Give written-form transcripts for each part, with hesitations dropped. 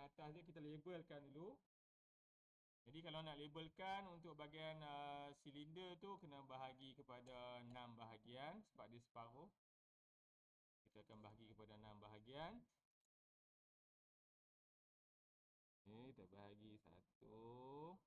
atas dia kita labelkan dulu. Jadi kalau nak labelkan untuk bahagian silinder tu kena bahagi kepada 6 bahagian sebab dia separuh. Kita akan bahagi kepada 6 bahagian. Okey, kita bahagi satu.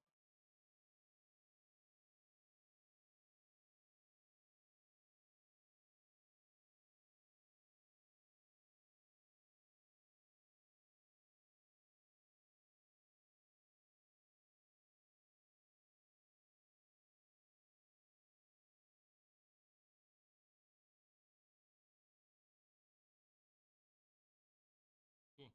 Okey.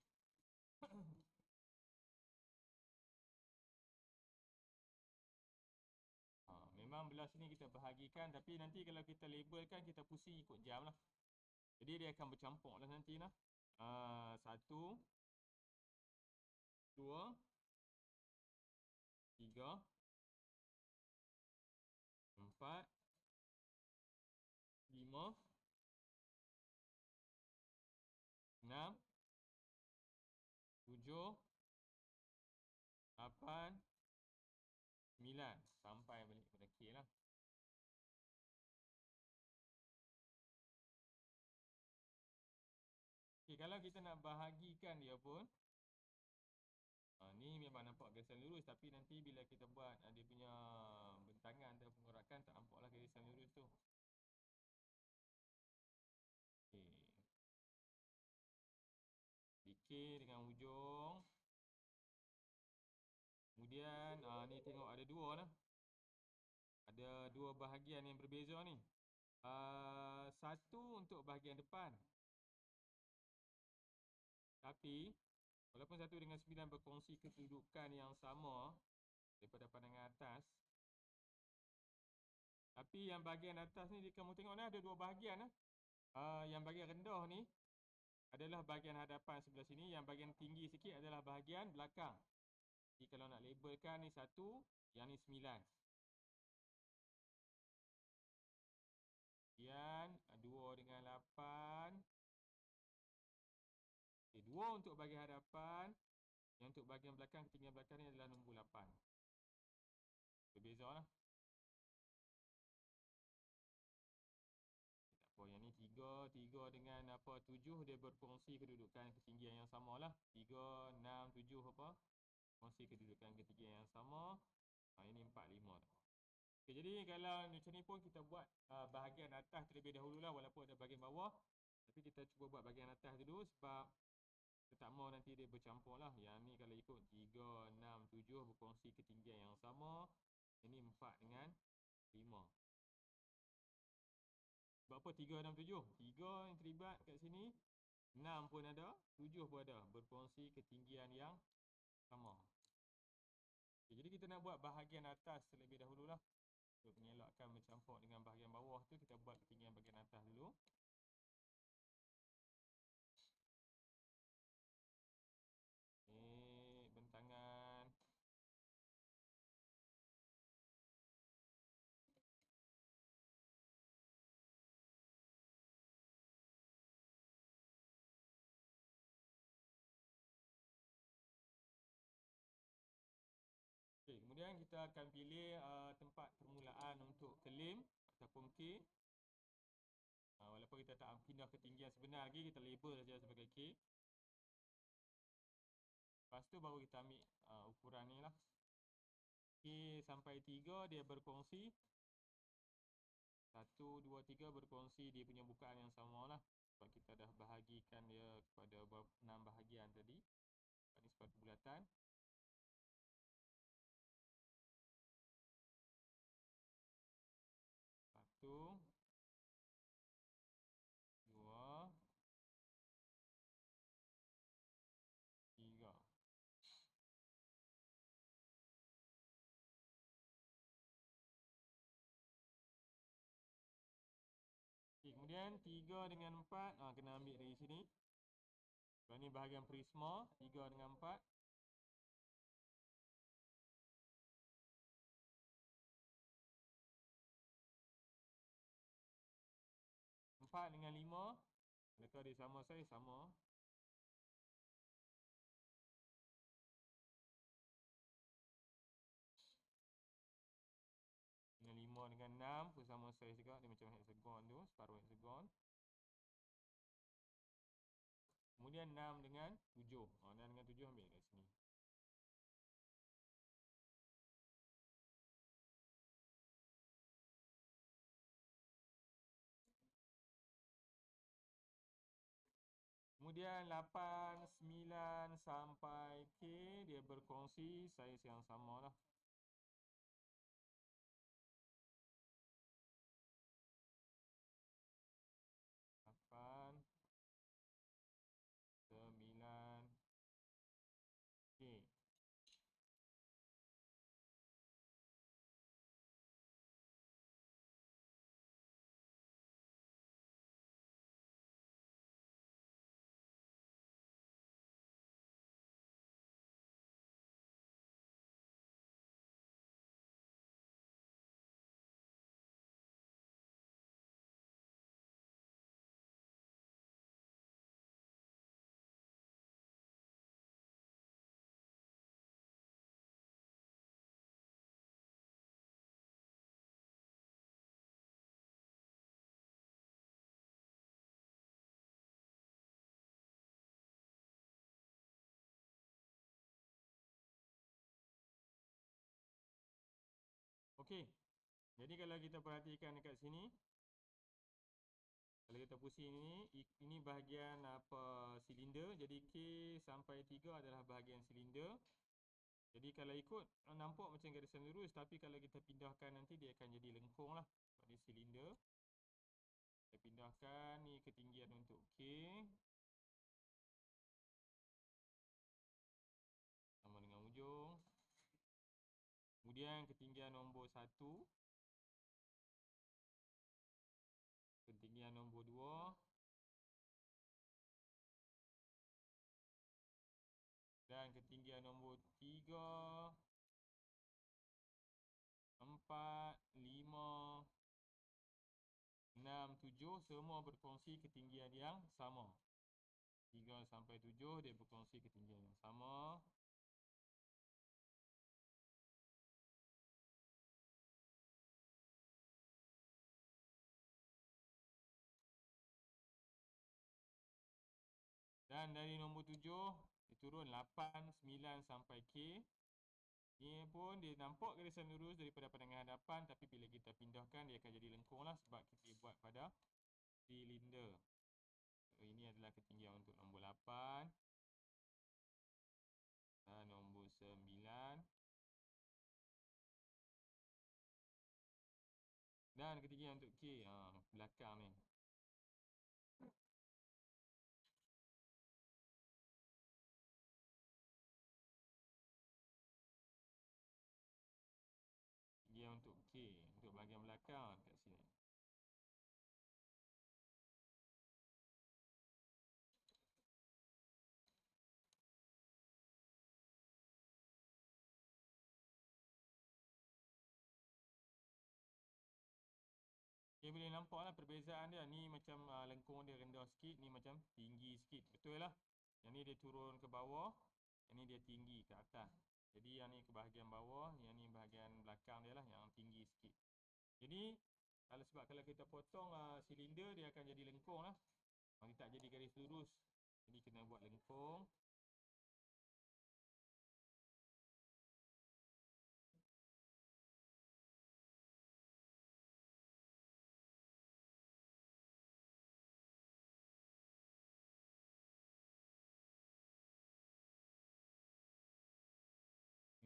Memang belah sini kita bahagikan, tapi nanti kalau kita labelkan kita pusing ikut jam lah. Jadi dia akan bercampur lah nanti lah. Satu, dua, tiga, empat, lima, enam, tujuh, lapan, 9 sampai balik kepada K lah. Okay, kalau kita nak bahagikan dia pun, ni memang nampak garisan lurus, tapi nanti bila kita buat dia punya bentangan atau pengurakan, tak nampaklah garisan lurus tu. Okay. K dengan hujung. Kemudian ni tengok ada dua lah. Ada dua bahagian yang berbeza ni. Satu untuk bahagian depan. Tapi walaupun 1 dengan 9 berkongsi kedudukan yang sama daripada pandangan atas, tapi yang bahagian atas ni kamu tengok ni ada dua bahagian lah. Yang bahagian rendah ni adalah bahagian hadapan sebelah sini. Yang bahagian tinggi sikit adalah bahagian belakang. Jadi kalau nak labelkan ni 1, yang ni 9. Kemudian 2 dengan 8. Okay, 2 untuk bahagian hadapan. Yang untuk bahagian belakang, ketinggian belakang ni adalah nombor 8. Berbeza lah. Tak apa, yang ni 3 dengan 7 dia berkongsi kedudukan ketinggian yang sama lah. 3, 6, 7 apa? Kongsi kedudukan ketinggian yang sama. Ini 4, 5. Okay, jadi kalau macam ni pun kita buat bahagian atas terlebih dahulu lah, walaupun ada bahagian bawah. Tapi kita cuba buat bahagian atas dulu sebab kita tak mahu nanti dia bercampur lah. Yang ni kalau ikut 3, 6, 7 berkongsi ketinggian yang sama. Ini 4 dengan 5. Sebab apa 3, 6, 7? 3 yang terlibat kat sini, 6 pun ada, 7 pun ada. Berkongsi ketinggian yang sama. Okay, jadi kita nak buat bahagian atas terlebih dahulu lah. Untuk mengelakkan bercampur dengan bahagian bawah tu, kita buat ketinggian bahagian atas dulu. Bentangan. Okay, kemudian kita akan pilih tempat permulaan untuk kelim ataupun K. Walaupun kita tak pindah ketinggian sebenar lagi, kita label saja sebagai K. Lepas tu baru kita ambil ukuran ni lah. K sampai 3 dia berkongsi. 1, 2, 3 berkongsi dia punya bukaan yang sama lah. Sebab kita dah bahagikan dia kepada 6 bahagian tadi. Ini seperti bulatan. Satu, dua, tiga. Okay, kemudian 3 dengan 4 kena ambil dari sini. Sebab ni bahagian prisma. 3 dengan 4. 4 dengan 5. Adakah dia sama saiz? Sama. 5 dengan 6 pun sama saiz juga. Dia macam hexagon tu, separuh hexagon. Kemudian 6 dengan 7. 6 dengan 7 ambil kat sini. Kemudian 8, 9 sampai K dia berkongsi saiz yang sama lah. 8, 9, K. Okey. Jadi kalau kita perhatikan dekat sini, kalau kita pusing ini bahagian apa silinder. Jadi K sampai 3 adalah bahagian silinder. Jadi kalau ikut nampak macam garisan lurus, tapi kalau kita pindahkan nanti dia akan jadi lengkung lah. Sebab dia silinder. Kita pindahkan ni ketinggian untuk K. Sama dengan ujung. Kemudian ketinggian nombor 1. Ketinggian nombor 2. Dan ketinggian nombor 3, 4, 5, 6, 7 semua berkongsi ketinggian yang sama. 3 sampai 7 dia berkongsi ketinggian yang sama. Dan dari nombor 7 dia turun 8, 9 sampai K. Ni pun dia nampak garisan lurus daripada pandangan hadapan, tapi bila kita pindahkan dia akan jadi lengkung lah sebab kita buat pada silinder. So, ini adalah ketinggian untuk nombor 8 dan nombor 9. Dan ketinggian untuk K, belakang ni. Ketinggian untuk K, untuk bahagian belakang kat sini. Okay, boleh nampak lah perbezaan dia. Ni macam lengkung dia rendah sikit, ni macam tinggi sikit. Betul lah. Yang ni dia turun ke bawah, yang ni dia tinggi ke atas. Jadi yang ni ke bahagian bawah, yang ni bahagian belakang dia lah yang tinggi sikit. Jadi sebab kalau kita potong silinder dia akan jadi lengkung lah. Dia tak jadi garis lurus. Jadi kena buat lengkung.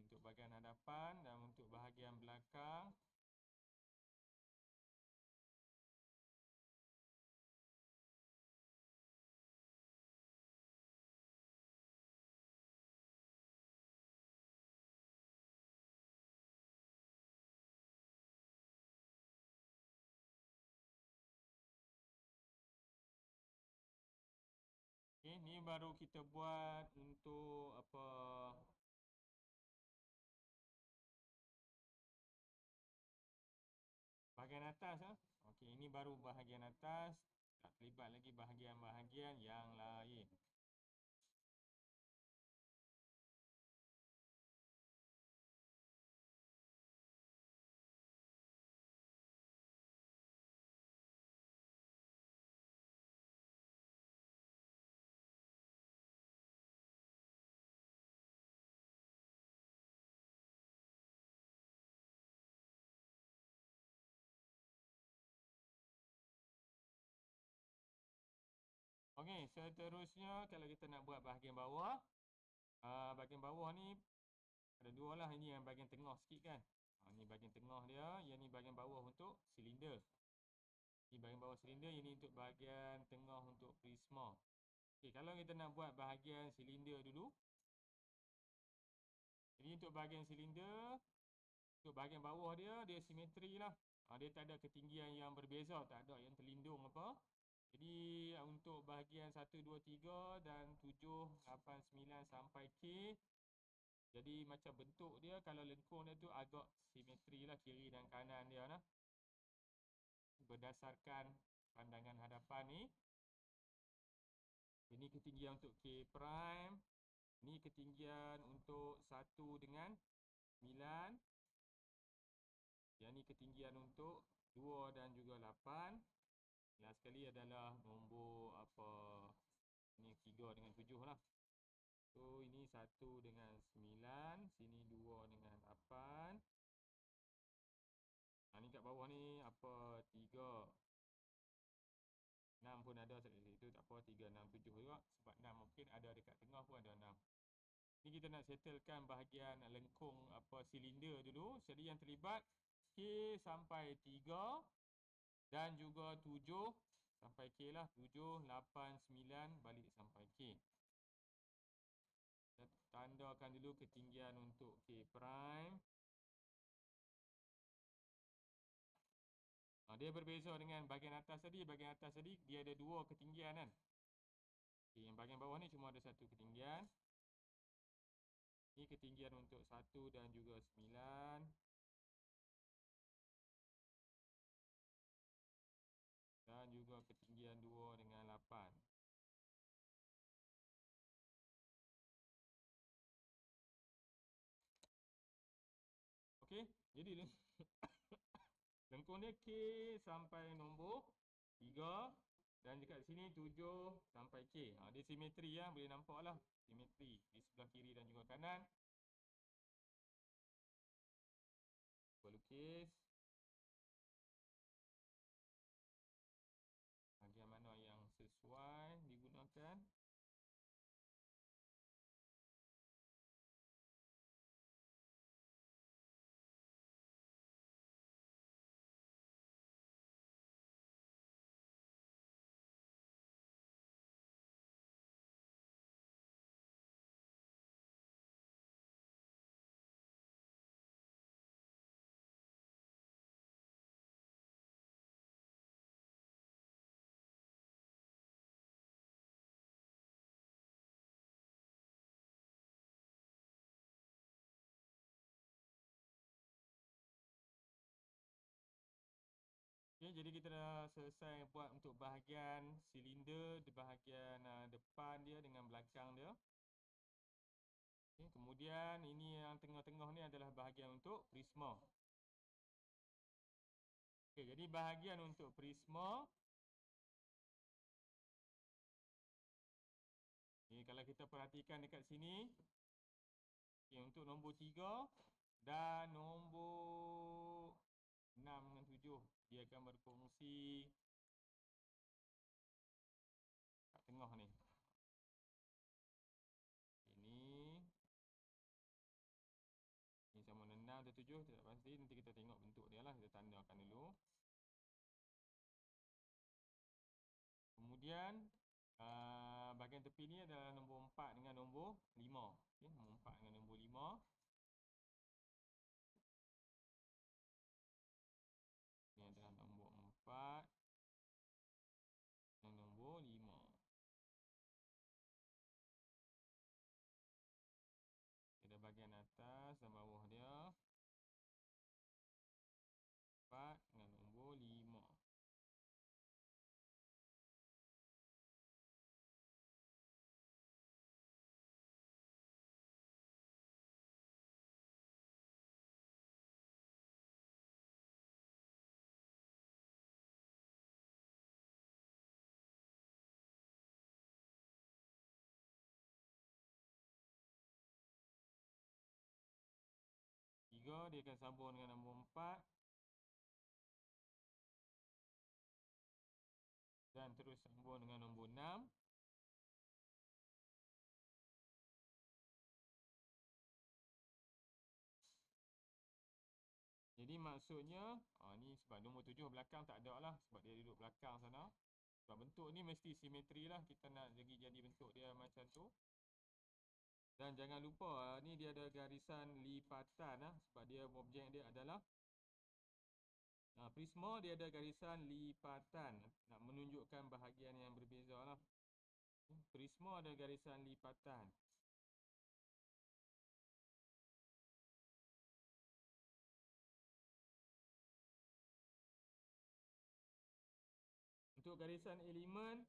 Untuk bahagian hadapan dan untuk bahagian belakang. Okay, ni baru kita buat untuk apa bahagian atas ah. Okey, ini baru bahagian atas. Tak terlibat lagi bahagian-bahagian yang lain. Okey, seterusnya kalau kita nak buat bahagian bawah. Bahagian bawah ni ada dua lah. Ini yang bahagian tengah sikit kan. Ini bahagian tengah dia. Yang ni bahagian bawah untuk silinder. Ini bahagian bawah silinder. Ini untuk bahagian tengah untuk prisma. Okey, kalau kita nak buat bahagian silinder dulu. Jadi untuk bahagian silinder, untuk bahagian bawah dia, dia simetri lah. Dia tak ada ketinggian yang berbeza, tak ada yang terlindung apa. Jadi untuk bahagian 1, 2, 3 dan 7, 8, 9 sampai K. Jadi macam bentuk dia, kalau lengkung dia tu agak simetri lah kiri dan kanan dia lah. Berdasarkan pandangan hadapan ni. Ini ketinggian untuk K prime. Ini ketinggian untuk 1 dengan 9. Yang ni ketinggian untuk 2 dan juga 8. Last sekali adalah nombor apa, ini 3 dengan 7 lah. So ini 1 dengan 9. Sini 2 dengan 8. Ni kat bawah ni apa 3, 6 pun ada kat situ, tak apa, 3, 6, 7 juga. Sebab 6 mungkin ada dekat tengah pun ada 6. Ni kita nak settlekan bahagian lengkung apa silinder dulu. Jadi yang terlibat K sampai 3 dan juga 7 sampai K lah. 7, 8, 9 balik sampai K. Kita tandakan dulu ketinggian untuk K prime. Dia berbeza dengan bahagian atas tadi. Bahagian atas tadi dia ada 2 ketinggian kan. Yang bahagian bawah ni cuma ada 1 ketinggian. Ini ketinggian untuk 1 dan juga 9. Dan juga ketinggian 2 dengan 8. Okey, jadi lengkung dia K sampai nombor 3. Dan dekat sini 7 sampai K. Dia simetri ya, boleh nampak lah. Simetri di sebelah kiri dan juga kanan. Cuba lukis. Bahagian mana yang sesuai digunakan. Okay, jadi kita dah selesai buat untuk bahagian silinder di bahagian depan dia dengan belakang dia. Okay, kemudian ini yang tengah-tengah ni adalah bahagian untuk prisma. Okay, jadi bahagian untuk prisma. Okay, kalau kita perhatikan dekat sini. Okay, untuk nombor 3 dan nombor 6 dengan 7. Dia akan berfungsi kat tengah ni. Ini sama ada 6 atau 7, tidak pasti. Nanti kita tengok bentuk dia lah. Kita tandakan dulu. Kemudian bahagian tepi ni adalah nombor 4 dengan nombor 5. Okay, nombor 4 dengan nombor 5. Ini adalah nombor 4 dan nombor 5. Ada bahagian atas dan bawah dia. 4 dengan nombor 5. Dia akan sambung dengan nombor 4. Dan terus sambung dengan nombor 6. Ini maksudnya, ni sebab nombor 7 belakang tak ada lah, sebab dia duduk belakang sana. Sebab bentuk ni mesti simetri lah, kita nak jadi bentuk dia macam tu. Dan jangan lupa, ni dia ada garisan lipatan lah, sebab dia objek dia adalah prisma, dia ada garisan lipatan, nak menunjukkan bahagian yang berbeza lah. Prisma ada garisan lipatan. Untuk garisan elemen,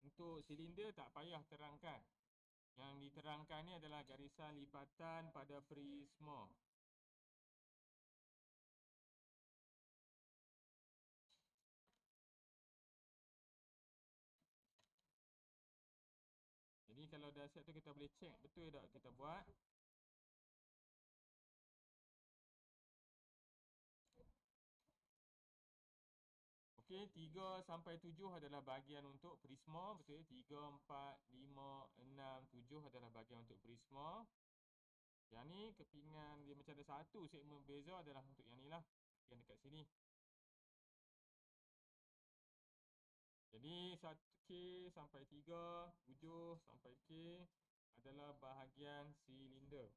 untuk silinder tak payah terangkan. Yang diterangkan ni adalah garisan lipatan pada prisma. Jadi kalau dah siap tu kita boleh check betul tak kita buat. Okey, 3 sampai 7 adalah bahagian untuk prisma, betul ya? 3, 4, 5, 6, 7 adalah bahagian untuk prisma. Yang ni kepingan dia macam ada satu segmen berbeza adalah untuk yang ni lah, yang dekat sini. Jadi 1K sampai 3, 7 sampai K adalah bahagian silinder.